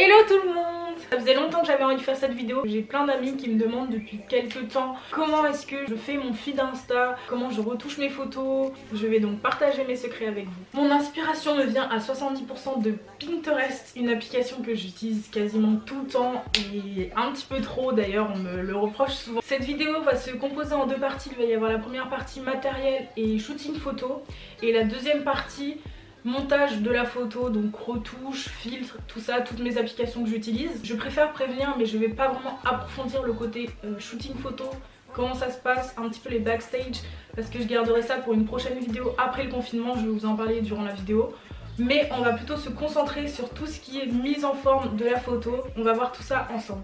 Hello tout le monde! Ça faisait longtemps que j'avais envie de faire cette vidéo. J'ai plein d'amis qui me demandent depuis quelques temps comment est-ce que je fais mon feed Insta, comment je retouche mes photos. Je vais donc partager mes secrets avec vous. Mon inspiration me vient à 70% de Pinterest, une application que j'utilise quasiment tout le temps et un petit peu trop d'ailleurs, on me le reproche souvent. Cette vidéo va se composer en deux parties. Il va y avoir la première partie matériel et shooting photo et la deuxième partie montage de la photo, donc retouche, filtre, tout ça, toutes mes applications que j'utilise. Je préfère prévenir, mais je vais pas vraiment approfondir le côté shooting photo, comment ça se passe, un petit peu les backstage, parce que je garderai ça pour une prochaine vidéo après le confinement. Je vais vous en parler durant la vidéo, mais on va plutôt se concentrer sur tout ce qui est mise en forme de la photo. On va voir tout ça ensemble.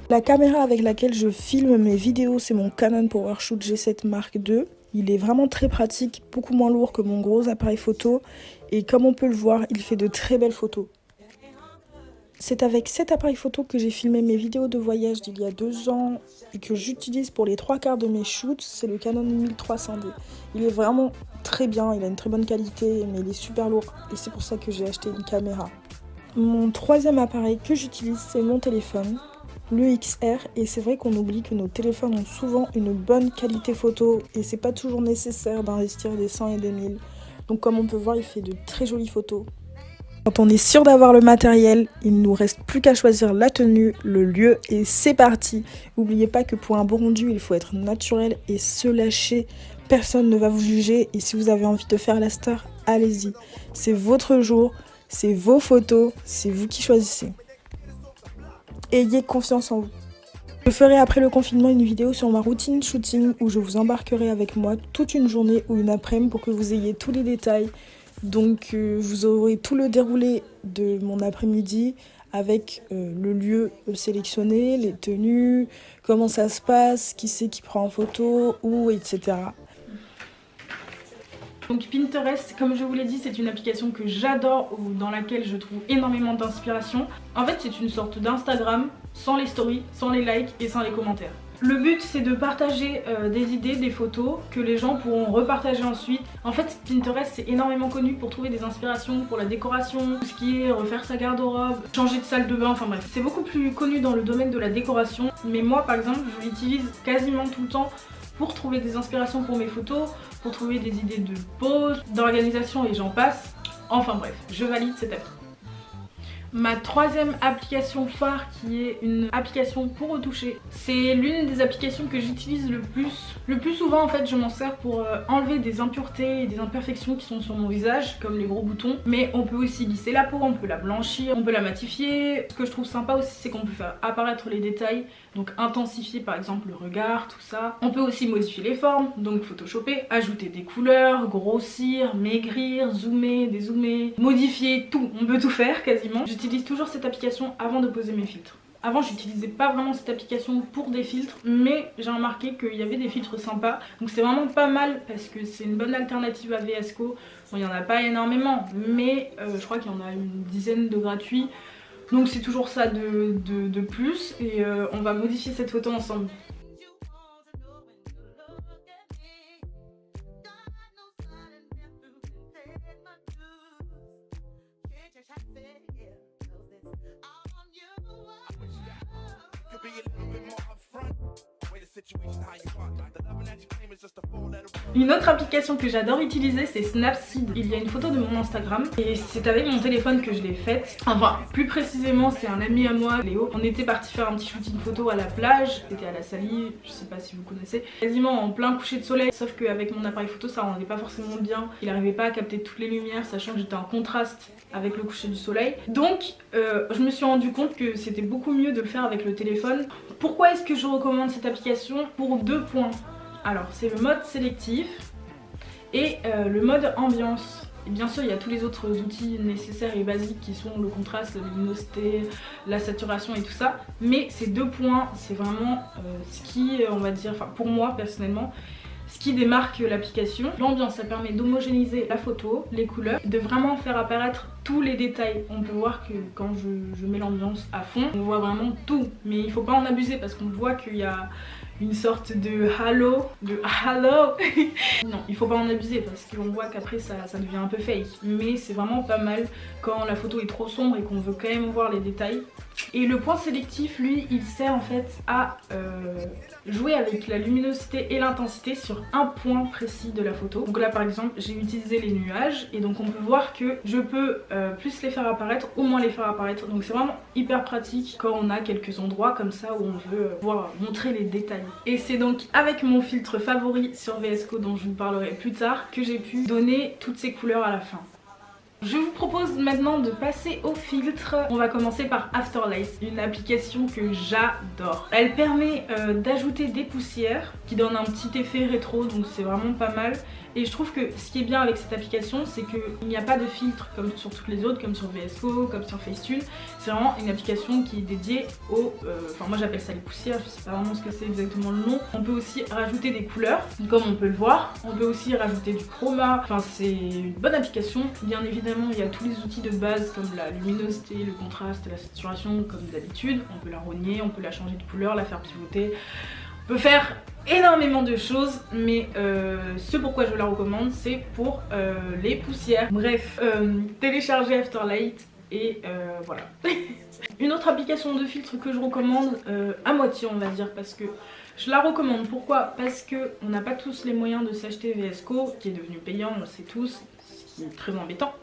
La caméra avec laquelle je filme mes vidéos, c'est mon Canon PowerShoot G7 Mark II. Il est vraiment très pratique, beaucoup moins lourd que mon gros appareil photo. Et comme on peut le voir, il fait de très belles photos. C'est avec cet appareil photo que j'ai filmé mes vidéos de voyage d'il y a 2 ans et que j'utilise pour les 3/4 de mes shoots. C'est le Canon 1300D. Il est vraiment très bien, il a une très bonne qualité, mais il est super lourd. Et c'est pour ça que j'ai acheté une caméra. Mon troisième appareil que j'utilise, c'est mon téléphone, le XR, et c'est vrai qu'on oublie que nos téléphones ont souvent une bonne qualité photo et c'est pas toujours nécessaire d'investir des 100 et des 1000. Donc comme on peut voir, il fait de très jolies photos. Quand on est sûr d'avoir le matériel, il ne nous reste plus qu'à choisir la tenue, le lieu et c'est parti. N'oubliez pas que pour un bon rendu, il faut être naturel et se lâcher. Personne ne va vous juger et si vous avez envie de faire la star, allez-y. C'est votre jour, c'est vos photos, c'est vous qui choisissez. Ayez confiance en vous. Je ferai après le confinement une vidéo sur ma routine shooting où je vous embarquerai avec moi toute une journée ou une après-midi pour que vous ayez tous les détails. Donc vous aurez tout le déroulé de mon après-midi avec le lieu sélectionné, les tenues, comment ça se passe, qui c'est qui prend en photo, où, etc. Donc Pinterest, comme je vous l'ai dit, c'est une application que j'adore, dans laquelle je trouve énormément d'inspiration. En fait, c'est une sorte d'Instagram, sans les stories, sans les likes et sans les commentaires. Le but, c'est de partager des idées, des photos que les gens pourront repartager ensuite. En fait, Pinterest, c'est énormément connu pour trouver des inspirations pour la décoration, tout ce qui est refaire sa garde-robe, changer de salle de bain, enfin bref. C'est beaucoup plus connu dans le domaine de la décoration, mais moi, par exemple, je l'utilise quasiment tout le temps pour trouver des inspirations pour mes photos, pour trouver des idées de pose, d'organisation et j'en passe. Enfin bref, je valide cette appli. Ma troisième application phare, qui est une application pour retoucher, c'est l'une des applications que j'utilise le plus. Le plus souvent en fait je m'en sers pour enlever des impuretés et des imperfections qui sont sur mon visage, comme les gros boutons. Mais on peut aussi lisser la peau, on peut la blanchir, on peut la matifier. Ce que je trouve sympa aussi, c'est qu'on peut faire apparaître les détails, donc intensifier par exemple le regard, tout ça. On peut aussi modifier les formes, donc photoshopper, ajouter des couleurs, grossir, maigrir, zoomer, dézoomer, modifier, tout. On peut tout faire quasiment. J'utilise toujours cette application avant de poser mes filtres. Avant j'utilisais pas vraiment cette application pour des filtres, mais j'ai remarqué qu'il y avait des filtres sympas. Donc c'est vraiment pas mal parce que c'est une bonne alternative à VS Code. Bon, il n'y en a pas énormément, mais je crois qu'il y en a une dizaine de gratuits. Donc c'est toujours ça de plus et on va modifier cette photo ensemble. Une autre application que j'adore utiliser, c'est Snapseed. Il y a une photo de mon Instagram et c'est avec mon téléphone que je l'ai faite. Enfin, plus précisément, c'est un ami à moi, Léo. On était parti faire un petit shooting photo à la plage. C'était à la Saly, je sais pas si vous connaissez. Quasiment en plein coucher de soleil, sauf qu'avec mon appareil photo, ça rendait pas forcément bien. Il arrivait pas à capter toutes les lumières, sachant que j'étais en contraste avec le coucher du soleil. Donc, je me suis rendu compte que c'était beaucoup mieux de le faire avec le téléphone. Pourquoi est-ce que je recommande cette application? Pour 2 points. Alors c'est le mode sélectif et le mode ambiance. Et bien sûr il y a tous les autres outils nécessaires et basiques qui sont le contraste, la luminosité, la saturation et tout ça. Mais ces 2 points c'est vraiment ce qui, on va dire, enfin pour moi personnellement, ce qui démarque l'application. L'ambiance, ça permet d'homogénéiser la photo, les couleurs, de vraiment faire apparaître tous les détails. On peut voir que quand je mets l'ambiance à fond, on voit vraiment tout. Mais il faut pas en abuser parce qu'on voit qu'il y a une sorte de halo, non, il faut pas en abuser parce qu'on voit qu'après ça devient un peu fake, mais c'est vraiment pas mal quand la photo est trop sombre et qu'on veut quand même voir les détails. Et le point sélectif, lui, il sert en fait à jouer avec la luminosité et l'intensité sur un point précis de la photo. Donc là par exemple j'ai utilisé les nuages et donc on peut voir que je peux plus les faire apparaître ou moins les faire apparaître. Donc c'est vraiment hyper pratique quand on a quelques endroits comme ça où on veut pouvoir montrer les détails. Et c'est donc avec mon filtre favori sur VS Code dont je vous parlerai plus tard que j'ai pu donner toutes ces couleurs à la fin. Je vous propose maintenant de passer au filtre. On va commencer par Afterlight, une application que j'adore. Elle permet d'ajouter des poussières qui donnent un petit effet rétro, donc c'est vraiment pas mal. Et je trouve que ce qui est bien avec cette application, c'est qu'il n'y a pas de filtre comme sur toutes les autres, comme sur VS Code, comme sur Facetune. C'est vraiment une application qui est dédiée aux... Enfin moi j'appelle ça les poussières, je sais pas vraiment ce que c'est exactement le nom. On peut aussi rajouter des couleurs, comme on peut le voir. On peut aussi rajouter du chroma. Enfin c'est une bonne application. Bien évidemment il y a tous les outils de base comme la luminosité, le contraste, la saturation comme d'habitude. On peut la rogner, on peut la changer de couleur, la faire pivoter. On peut faire énormément de choses, mais ce pourquoi je la recommande, c'est pour les poussières. Bref, télécharger Afterlight et voilà. Une autre application de filtre que je recommande, à moitié on va dire, parce que je la recommande. Pourquoi? Parce que on n'a pas tous les moyens de s'acheter VS Code, qui est devenu payant, on le sait tous, ce qui est très embêtant.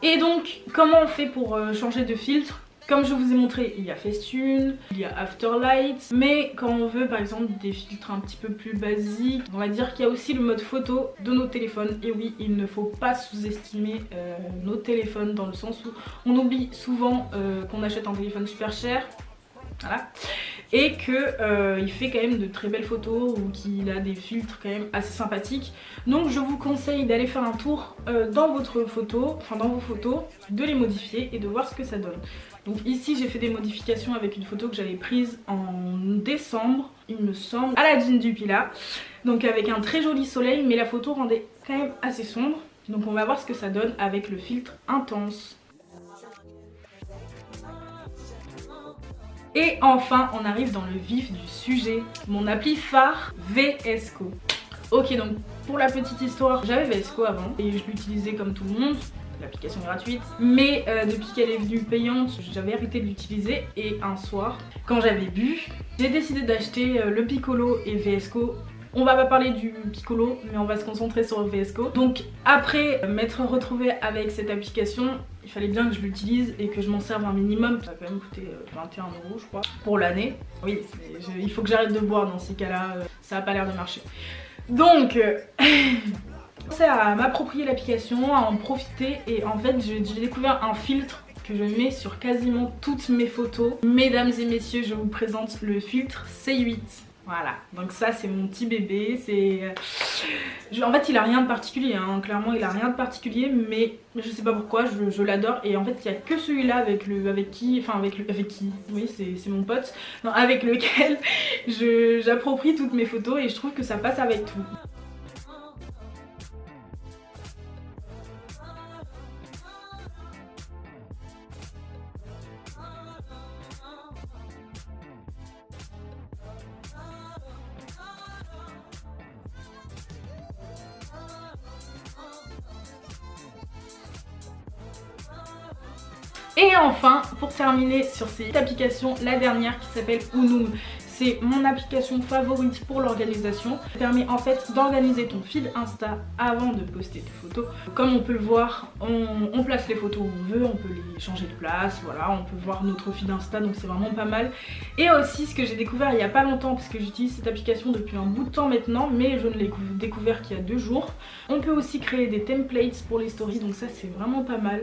Et donc, comment on fait pour changer de filtre? Comme je vous ai montré, il y a Facetune, il y a Afterlight, mais quand on veut par exemple des filtres un petit peu plus basiques, on va dire qu'il y a aussi le mode photo de nos téléphones. Et oui, il ne faut pas sous-estimer nos téléphones dans le sens où on oublie souvent qu'on achète un téléphone super cher. Voilà. Et qu'il fait quand même de très belles photos ou qu'il a des filtres quand même assez sympathiques. Donc je vous conseille d'aller faire un tour dans votre photo, enfin dans vos photos, de les modifier et de voir ce que ça donne. Donc ici j'ai fait des modifications avec une photo que j'avais prise en décembre, il me semble, à la Djinn du Pilat. Donc avec un très joli soleil, mais la photo rendait quand même assez sombre. Donc on va voir ce que ça donne avec le filtre intense. Et enfin, on arrive dans le vif du sujet, mon appli phare VS Code. Ok, donc pour la petite histoire, j'avais VS Code avant et je l'utilisais comme tout le monde, l'application gratuite. Mais depuis qu'elle est venue payante, j'avais arrêté de l'utiliser et un soir, quand j'avais bu, j'ai décidé d'acheter le Piccolo et VS Code. On va pas parler du Piccolo, mais on va se concentrer sur le VS Code. Donc après m'être retrouvée avec cette application, il fallait bien que je l'utilise et que je m'en serve un minimum. Ça a quand même coûté 21 € je crois, pour l'année. Oui, il faut que j'arrête de boire dans ces cas-là, ça a pas l'air de marcher. Donc, j'ai commencé à m'approprier l'application, à en profiter et en fait j'ai découvert un filtre que je mets sur quasiment toutes mes photos. Mesdames et messieurs, je vous présente le filtre C8. Voilà, donc ça c'est mon petit bébé, en fait il a rien de particulier, hein. Clairement il a rien de particulier, mais je sais pas pourquoi, je l'adore. Et en fait il n'y a que celui-là avec qui, oui c'est mon pote, non, avec lequel j'approprie toutes mes photos et je trouve que ça passe avec tout. Et enfin, pour terminer sur cette application, la dernière qui s'appelle Unum. C'est mon application favorite pour l'organisation. Ça permet en fait d'organiser ton feed Insta avant de poster tes photos. Comme on peut le voir, on place les photos où on veut, on peut les changer de place, voilà, on peut voir notre feed Insta, donc c'est vraiment pas mal. Et aussi ce que j'ai découvert il y a pas longtemps, parce que j'utilise cette application depuis un bout de temps maintenant, mais je ne l'ai découvert qu'il y a 2 jours. On peut aussi créer des templates pour les stories, donc ça c'est vraiment pas mal.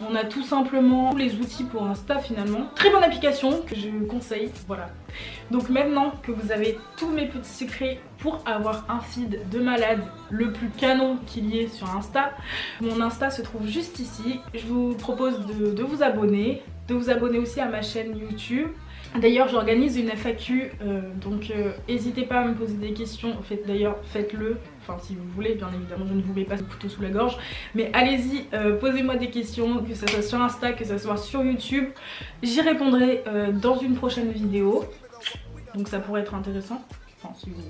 On a tout simplement tous les outils pour Insta finalement. Très bonne application que je conseille, voilà. Donc maintenant que vous avez tous mes petits secrets pour avoir un feed de malade le plus canon qu'il y ait sur Insta, mon Insta se trouve juste ici. Je vous propose de vous abonner, aussi à ma chaîne YouTube. D'ailleurs j'organise une FAQ, donc n'hésitez pas à me poser des questions, faites-le, enfin si vous voulez, bien évidemment je ne vous mets pas le couteau sous la gorge, mais allez-y, posez-moi des questions, que ce soit sur Insta, que ce soit sur YouTube, j'y répondrai dans une prochaine vidéo. donc ça pourrait être intéressant. Enfin, si vous...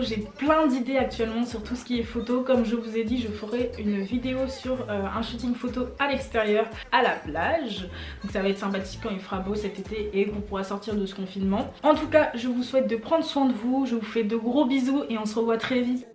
J'ai plein d'idées actuellement sur tout ce qui est photo. Comme je vous ai dit, je ferai une vidéo sur un shooting photo à l'extérieur, à la plage. Donc ça va être sympathique quand il fera beau cet été et qu'on pourra sortir de ce confinement. En tout cas, je vous souhaite de prendre soin de vous. Je vous fais de gros bisous et on se revoit très vite.